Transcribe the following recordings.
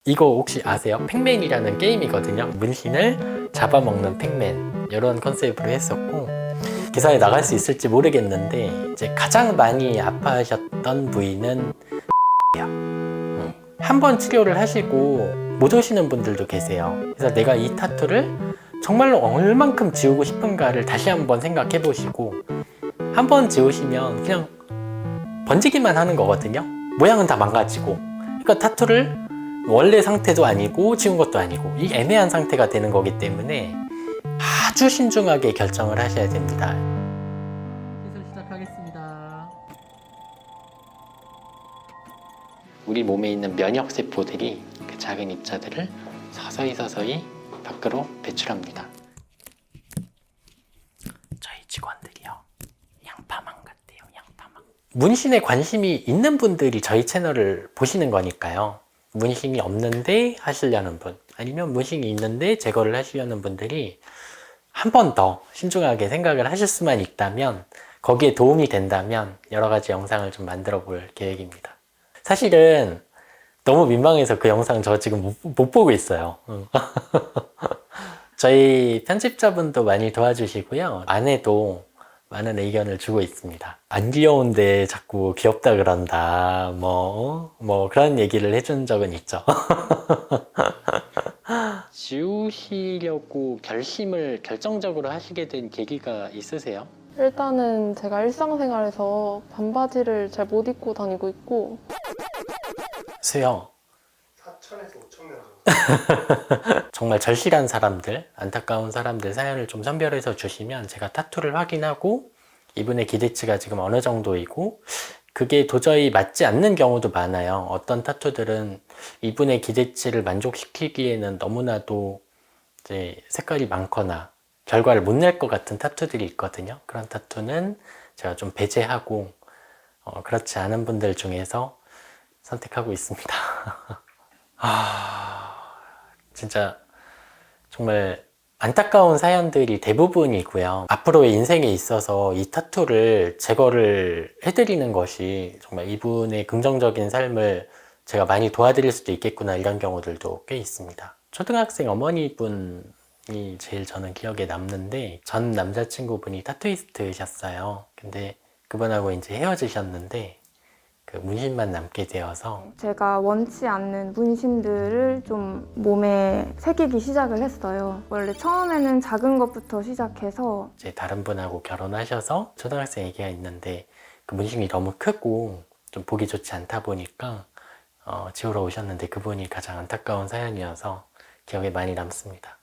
이거 혹시 아세요? 팩맨이라는 게임이거든요. 문신을 잡아먹는 팩맨 이런 컨셉으로 했었고 기사에 나갈 수 있을지 모르겠는데 이제 가장 많이 아파하셨던 부위는 한 번 치료를 하시고 못 오시는 분들도 계세요. 그래서 내가 이 타투를 정말로 얼만큼 지우고 싶은가를 다시 한번 생각해 보시고 한 번 지우시면 그냥 번지기만 하는 거거든요. 모양은 다 망가지고. 그러니까 타투를 원래 상태도 아니고 지운 것도 아니고 이 애매한 상태가 되는 거기 때문에 아주 신중하게 결정을 하셔야 됩니다. 시술 시작하겠습니다. 우리 몸에 있는 면역 세포들이 그 작은 입자들을 서서히 밖으로 배출합니다. 저희 직원들이요. 양파망 같대요. 양파망. 문신에 관심이 있는 분들이 저희 채널을 보시는 거니까요. 문신이 없는데 하시려는 분 아니면 문신이 있는데 제거를 하시려는 분들이 한 번 더 신중하게 생각을 하실 수만 있다면 거기에 도움이 된다면 여러 가지 영상을 좀 만들어 볼 계획입니다. 사실은 너무 민망해서 그 영상 저 지금 못 보고 있어요. 저희 편집자분도 많이 도와주시고요. 아내도 많은 의견을 주고 있습니다. 안 귀여운데 자꾸 귀엽다 그런다. 뭐 그런 얘기를 해준 적은 있죠. 지우시려고 결정적으로 하시게 된 계기가 있으세요? 일단은 제가 일상생활에서 반바지를 잘 못 입고 다니고 있고 수영 4천에서 5천 명 정도. 정말 절실한 사람들, 안타까운 사람들 사연을 좀 선별해서 주시면 제가 타투를 확인하고 이분의 기대치가 지금 어느 정도이고 그게 도저히 맞지 않는 경우도 많아요. 어떤 타투들은 이분의 기대치를 만족시키기에는 너무나도 이제 색깔이 많거나 결과를 못 낼 것 같은 타투들이 있거든요. 그런 타투는 제가 좀 배제하고 그렇지 않은 분들 중에서 선택하고 있습니다. 진짜 정말 안타까운 사연들이 대부분이고요. 앞으로의 인생에 있어서 이 타투를 제거를 해드리는 것이 정말 이분의 긍정적인 삶을 제가 많이 도와드릴 수도 있겠구나 이런 경우들도 꽤 있습니다. 초등학생 어머니분이 제일 저는 기억에 남는데 전 남자친구분이 타투이스트셨어요. 근데 그분하고 이제 헤어지셨는데 그 문신만 남게 되어서 제가 원치 않는 문신들을 좀 몸에 새기기 시작을 했어요. 원래 처음에는 작은 것부터 시작해서 이제 다른 분하고 결혼하셔서 초등학생 애기가 있는데 그 문신이 너무 크고 좀 보기 좋지 않다 보니까 지우러 오셨는데 그분이 가장 안타까운 사연이어서 기억에 많이 남습니다.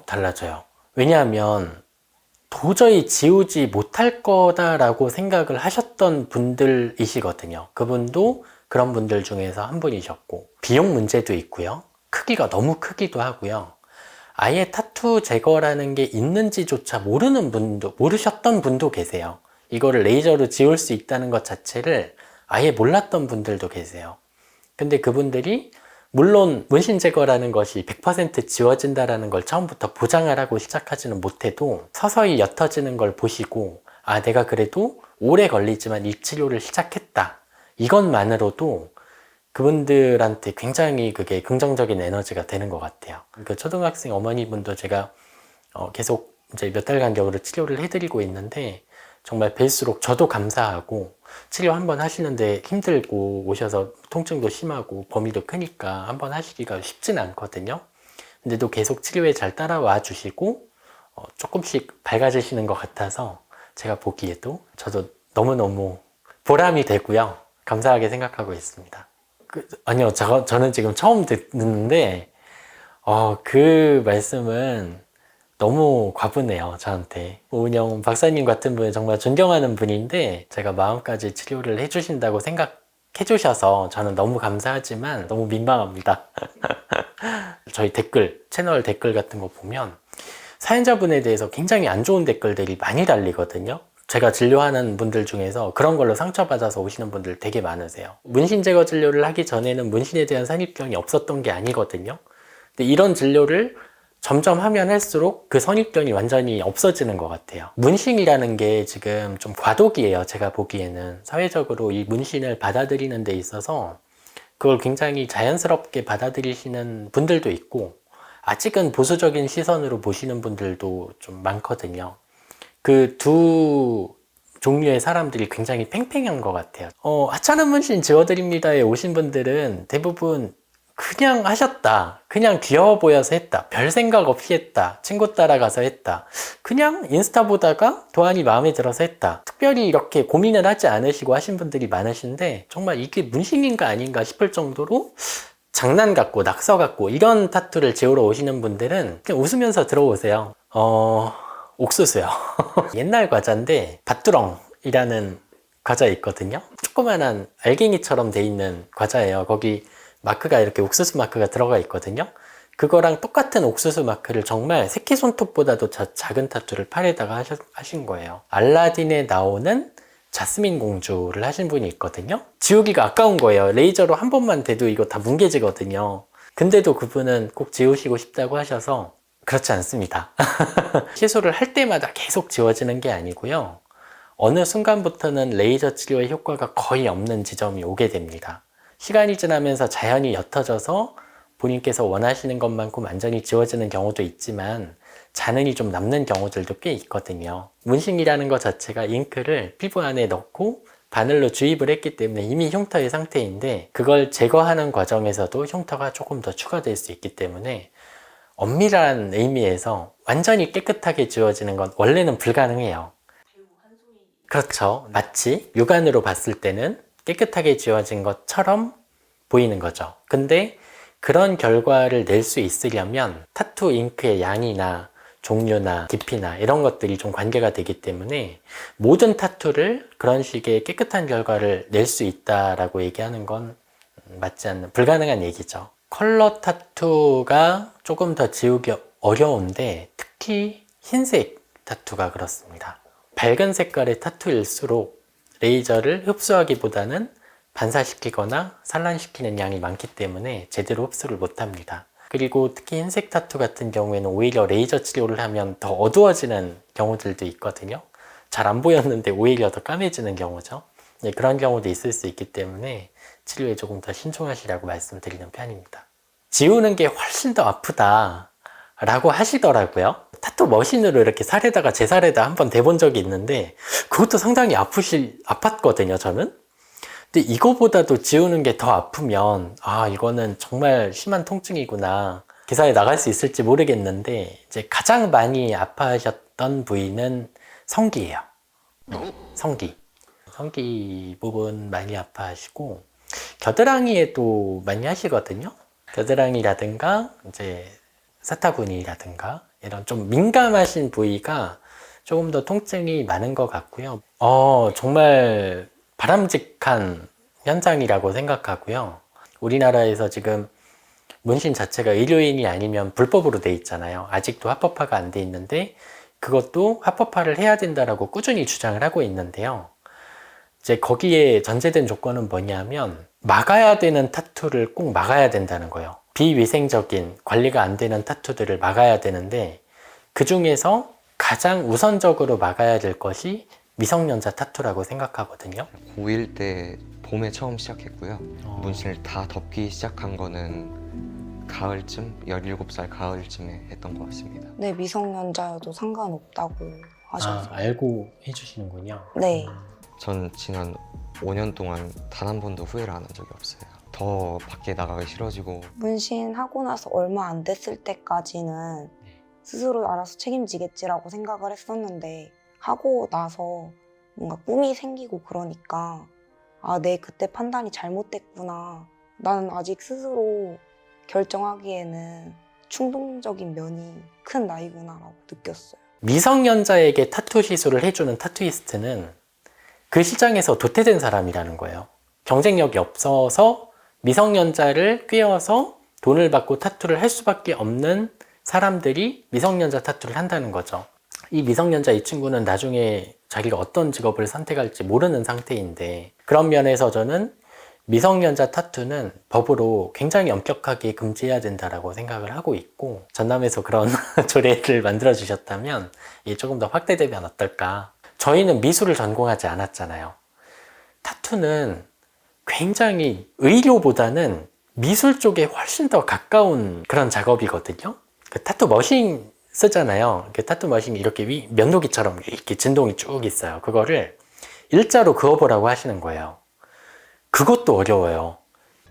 달라져요. 왜냐하면 도저히 지우지 못할 거다라고 생각을 하셨던 분들이시거든요. 그분도 그런 분들 중에서 한 분이셨고 비용 문제도 있고요. 크기가 너무 크기도 하고요. 아예 타투 제거라는 게 있는지조차 모르셨던 분도 계세요. 이거를 레이저로 지울 수 있다는 것 자체를 아예 몰랐던 분들도 계세요. 근데 그분들이 물론 문신 제거라는 것이 100% 지워진다라는 걸 처음부터 보장을 하고 시작하지는 못해도 서서히 옅어지는 걸 보시고 내가 그래도 오래 걸리지만 이 치료를 시작했다. 이것만으로도 그분들한테 굉장히 그게 긍정적인 에너지가 되는 것 같아요. 그 초등학생 어머니분도 제가 계속 이제 몇 달 간격으로 치료를 해드리고 있는데 정말 뵐수록 저도 감사하고 치료 한번 하시는데 힘들고 오셔서 통증도 심하고 범위도 크니까 한번 하시기가 쉽진 않거든요. 근데도 계속 치료에 잘 따라와 주시고 조금씩 밝아지시는 것 같아서 제가 보기에도 저도 너무너무 보람이 되고요. 감사하게 생각하고 있습니다. 아니요, 저는 지금 처음 듣는데 그 말씀은 너무 과분해요, 저한테. 오은영 박사님 같은 분은 정말 존경하는 분인데 제가 마음까지 치료를 해주신다고 생각해 주셔서 저는 너무 감사하지만 너무 민망합니다. 저희 채널 댓글 같은 거 보면 사연자분에 대해서 굉장히 안 좋은 댓글들이 많이 달리거든요. 제가 진료하는 분들 중에서 그런 걸로 상처받아서 오시는 분들 되게 많으세요. 문신 제거 진료를 하기 전에는 문신에 대한 선입견이 없었던 게 아니거든요. 근데 이런 진료를 점점 하면 할수록 그 선입견이 완전히 없어지는 것 같아요. 문신이라는 게 지금 좀 과도기예요. 제가 보기에는 사회적으로 이 문신을 받아들이는 데 있어서 그걸 굉장히 자연스럽게 받아들이시는 분들도 있고 아직은 보수적인 시선으로 보시는 분들도 좀 많거든요. 그 두 종류의 사람들이 굉장히 팽팽한 것 같아요. 하찮은 문신 지워드립니다에 오신 분들은 대부분 그냥 하셨다. 그냥 귀여워 보여서 했다. 별 생각 없이 했다. 친구 따라가서 했다. 그냥 인스타 보다가 도안이 마음에 들어서 했다. 특별히 이렇게 고민을 하지 않으시고 하신 분들이 많으신데 정말 이게 문신인가 아닌가 싶을 정도로 장난 같고 낙서 같고 이런 타투를 지우러 오시는 분들은 그냥 웃으면서 들어오세요. 옥수수요. 옛날 과자인데 밭두렁이라는 과자 있거든요. 조그만한 알갱이처럼 돼 있는 과자예요. 거기 마크가 이렇게 옥수수 마크가 들어가 있거든요. 그거랑 똑같은 옥수수 마크를 정말 새끼손톱보다도 작은 타투를 팔에다가 하신 거예요. 알라딘에 나오는 자스민 공주를 하신 분이 있거든요. 지우기가 아까운 거예요. 레이저로 한 번만 대도 이거 다 뭉개지거든요. 근데도 그분은 꼭 지우시고 싶다고 하셔서 그렇지 않습니다. 시술을 할 때마다 계속 지워지는 게 아니고요. 어느 순간부터는 레이저 치료의 효과가 거의 없는 지점이 오게 됩니다. 시간이 지나면서 자연히 옅어져서 본인께서 원하시는 것만큼 완전히 지워지는 경우도 있지만 잔흔이 좀 남는 경우들도 꽤 있거든요. 문신이라는 것 자체가 잉크를 피부 안에 넣고 바늘로 주입을 했기 때문에 이미 흉터의 상태인데 그걸 제거하는 과정에서도 흉터가 조금 더 추가될 수 있기 때문에 엄밀한 의미에서 완전히 깨끗하게 지워지는 건 원래는 불가능해요. 그렇죠. 마치 육안으로 봤을 때는 깨끗하게 지워진 것처럼 보이는 거죠. 근데 그런 결과를 낼 수 있으려면 타투 잉크의 양이나 종류나 깊이나 이런 것들이 좀 관계가 되기 때문에 모든 타투를 그런 식의 깨끗한 결과를 낼 수 있다라고 얘기하는 건 맞지 않는, 불가능한 얘기죠. 컬러 타투가 조금 더 지우기 어려운데 특히 흰색 타투가 그렇습니다. 밝은 색깔의 타투일수록 레이저를 흡수하기보다는 반사시키거나 산란시키는 양이 많기 때문에 제대로 흡수를 못합니다. 그리고 특히 흰색 타투 같은 경우에는 오히려 레이저 치료를 하면 더 어두워지는 경우들도 있거든요. 잘 안 보였는데 오히려 더 까매지는 경우죠. 네, 그런 경우도 있을 수 있기 때문에 치료에 조금 더 신중하시라고 말씀드리는 편입니다. 지우는 게 훨씬 더 아프다 라고 하시더라고요. 타투 머신으로 이렇게 살에다가 제 살에다 한번 대본 적이 있는데 그것도 상당히 아팠거든요, 저는. 근데 이거보다도 지우는 게 더 아프면 이거는 정말 심한 통증이구나. 기사에 나갈 수 있을지 모르겠는데 이제 가장 많이 아파하셨던 부위는 성기예요. 성기 부분 많이 아파하시고 겨드랑이에도 많이 하시거든요. 겨드랑이라든가 이제 사타구니라든가 이런 좀 민감하신 부위가 조금 더 통증이 많은 것 같고요. 정말 바람직한 현상이라고 생각하고요. 우리나라에서 지금 문신 자체가 의료인이 아니면 불법으로 돼 있잖아요. 아직도 합법화가 안 돼 있는데 그것도 합법화를 해야 된다라고 꾸준히 주장을 하고 있는데요. 이제 거기에 전제된 조건은 뭐냐면 막아야 되는 타투를 꼭 막아야 된다는 거예요. 비위생적인 관리가 안 되는 타투들을 막아야 되는데 그 중에서 가장 우선적으로 막아야 될 것이 미성년자 타투라고 생각하거든요. 고1 때 봄에 처음 시작했고요. 문신을 다 덮기 시작한 거는 가을쯤, 17살 가을쯤에 했던 것 같습니다. 네, 미성년자여도 상관없다고 하셔서. 알고 해주시는군요. 네. 전 지난 5년 동안 단 한 번도 후회를 안 한 적이 없어요. 더 밖에 나가기 싫어지고. 문신하고 나서 얼마 안 됐을 때까지는 스스로 알아서 책임지겠지라고 생각을 했었는데 하고 나서 뭔가 꿈이 생기고 그러니까 내 그때 판단이 잘못됐구나. 나는 아직 스스로 결정하기에는 충동적인 면이 큰 나이구나라고 느꼈어요. 미성년자에게 타투 시술을 해주는 타투이스트는 그 시장에서 도태된 사람이라는 거예요. 경쟁력이 없어서 미성년자를 꿰어서 돈을 받고 타투를 할 수밖에 없는 사람들이 미성년자 타투를 한다는 거죠. 이 미성년자 이 친구는 나중에 자기가 어떤 직업을 선택할지 모르는 상태인데 그런 면에서 저는 미성년자 타투는 법으로 굉장히 엄격하게 금지해야 된다라고 생각을 하고 있고 전남에서 그런 조례를 만들어 주셨다면 이게 조금 더 확대되면 어떨까. 저희는 미술을 전공하지 않았잖아요. 타투는 굉장히 의료보다는 미술 쪽에 훨씬 더 가까운 그런 작업이거든요. 그 타투 머신 쓰잖아요. 그 타투 머신이 이렇게 면도기처럼 이렇게 진동이 쭉 있어요. 그거를 일자로 그어보라고 하시는 거예요. 그것도 어려워요.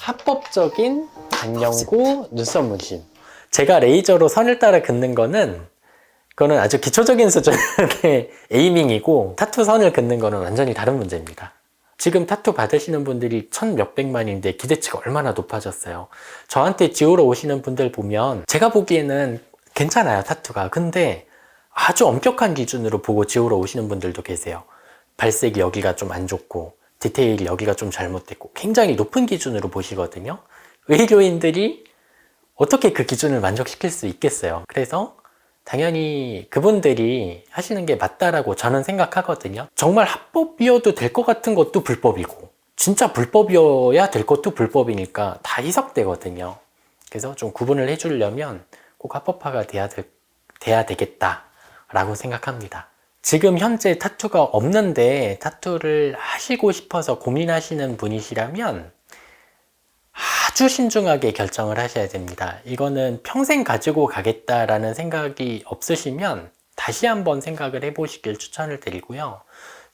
합법적인 단연고 눈썹 문신. 제가 레이저로 선을 따라 긋는 그거는 아주 기초적인 수준의 에이밍이고, 타투 선을 긋는 거는 완전히 다른 문제입니다. 지금 타투 받으시는 분들이 1,몇백만인데 기대치가 얼마나 높아졌어요. 저한테 지우러 오시는 분들 보면 제가 보기에는 괜찮아요, 타투가. 근데 아주 엄격한 기준으로 보고 지우러 오시는 분들도 계세요. 발색이 여기가 좀 안 좋고 디테일이 여기가 좀 잘못됐고 굉장히 높은 기준으로 보시거든요. 의료인들이 어떻게 그 기준을 만족시킬 수 있겠어요. 그래서 당연히 그분들이 하시는 게 맞다라고 저는 생각하거든요. 정말 합법이어도 될 것 같은 것도 불법이고 진짜 불법이어야 될 것도 불법이니까 다 희석되거든요. 그래서 좀 구분을 해주려면 꼭 합법화가 돼야 되겠다라고 생각합니다. 지금 현재 타투가 없는데 타투를 하시고 싶어서 고민하시는 분이시라면 아주 신중하게 결정을 하셔야 됩니다. 이거는 평생 가지고 가겠다라는 생각이 없으시면 다시 한번 생각을 해보시길 추천을 드리고요.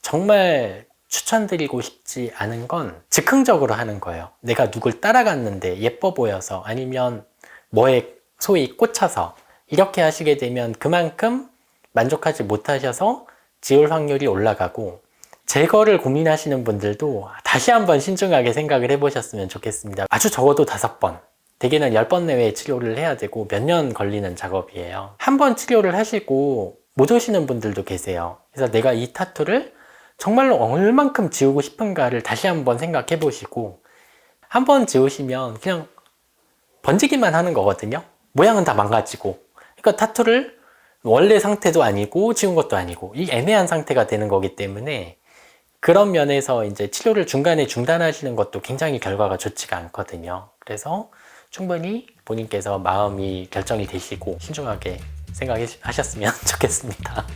정말 추천드리고 싶지 않은 건 즉흥적으로 하는 거예요. 내가 누굴 따라갔는데 예뻐 보여서 아니면 뭐에 소위 꽂혀서 이렇게 하시게 되면 그만큼 만족하지 못하셔서 지울 확률이 올라가고, 제거를 고민하시는 분들도 다시 한번 신중하게 생각을 해보셨으면 좋겠습니다. 아주 적어도 5번, 대개는 10번 내외에 치료를 해야 되고 몇 년 걸리는 작업이에요. 한 번 치료를 하시고 못 오시는 분들도 계세요. 그래서 내가 이 타투를 정말로 얼만큼 지우고 싶은가를 다시 한번 생각해 보시고, 한 번 지우시면 그냥 번지기만 하는 거거든요. 모양은 다 망가지고. 그러니까 타투를 원래 상태도 아니고 지운 것도 아니고 이 애매한 상태가 되는 거기 때문에, 그런 면에서 이제 치료를 중간에 중단하시는 것도 굉장히 결과가 좋지가 않거든요. 그래서 충분히 본인께서 마음이 결정이 되시고 신중하게 생각하셨으면 좋겠습니다.